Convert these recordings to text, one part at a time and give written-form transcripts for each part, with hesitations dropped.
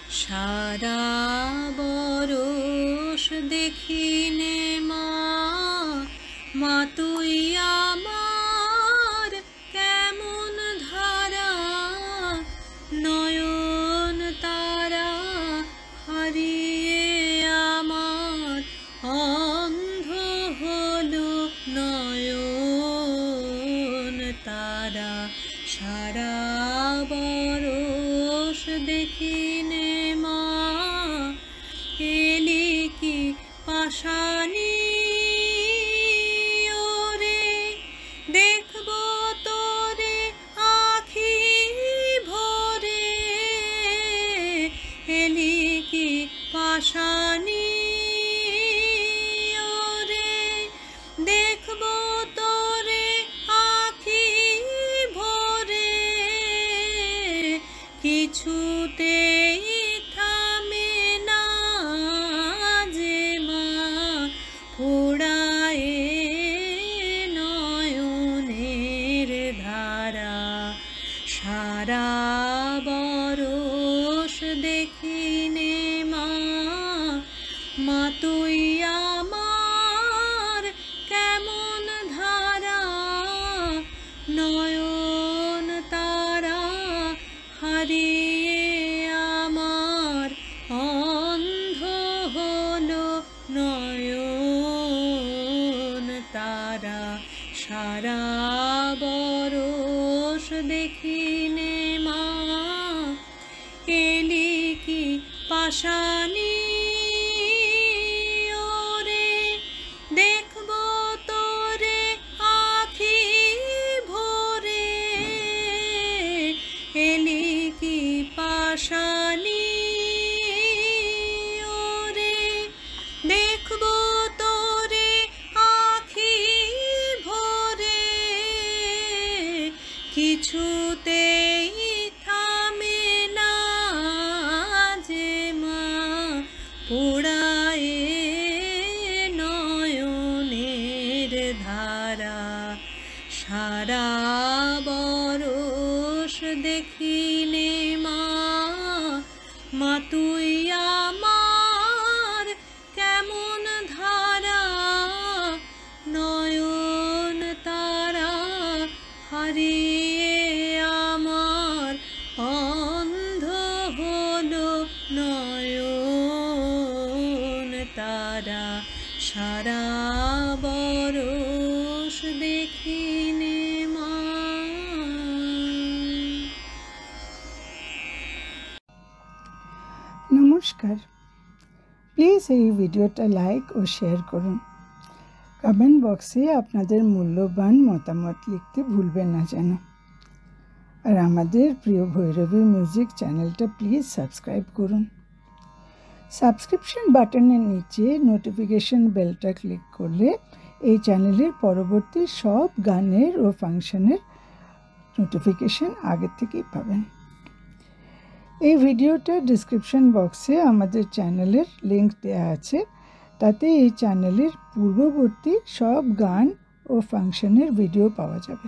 সারা বরষ দেখিনে মা, মা তুই আমার কেমন ধারা, নয়ন তারা হারিয়ে আমার অন্ধ হলো নয়ন তারা। সারা বরষ দেখিনে মা, এলি কি পাশানি ওরে, দেখবো তোরে আখি ভরে, এলি কি পাশানি ওরে, দেখবো তোরে আখি ভরে, কিছুতেই থামে না যে মা ফোড়ায় নয়নের ধারা। সারা বরষ দেখিনে মা, মা তুই আমার কেমন ধারা, নয়ন তারা হারিয়ে আমার অন্ধ হলো নয়ন তারা। সারা বরষ দেখিনে মা, এলি কি পাশানি ওরে, দেখবো তোরে আখি ভরে, এলি কি পাশানি ওরে, দেখবো তোরে আখি ভরে, কিছুতেই থামে না যে মা পোড়ায় নয়নের ধারা। সারা বরষ দেখিনে মা, মা তুই আমার কেমন ধারা, নয়ন তারা হারিয়ে আমার অন্ধ হলো নয়ন তারা। সারা বরষ দেখিনে মা। নমস্কার, প্লিজ এই ভিডিওটা লাইক ও শেয়ার করুন। কমেন্ট বক্সে আপনাদের মূল্যবান মতামত লিখতে ভুলবেন না যেন। আর আমাদের প্রিয় ভৈরবী মিউজিক চ্যানেলটা প্লিজ সাবস্ক্রাইব করুন। সাবস্ক্রিপশন বাটনের নিচে নোটিফিকেশন বেলটা ক্লিক করলে এই চ্যানেলের পরবর্তী সব গানের ও ফাংশনের নোটিফিকেশন আগের থেকেই পাবেন। এই ভিডিওটা ডিসক্রিপশন বক্সে আমাদের চ্যানেলের লিংক দেওয়া আছে, তাতে এই চ্যানেলের পূর্ববর্তী সব গান ও ফাংশনের ভিডিও পাওয়া যাবে।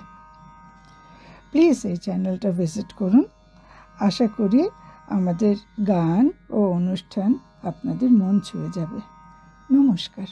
প্লিজ এই চ্যানেলটা ভিজিট করুন। আশা করি আমাদের গান ও অনুষ্ঠান আপনাদের মন ছুঁয়ে যাবে। নমস্কার।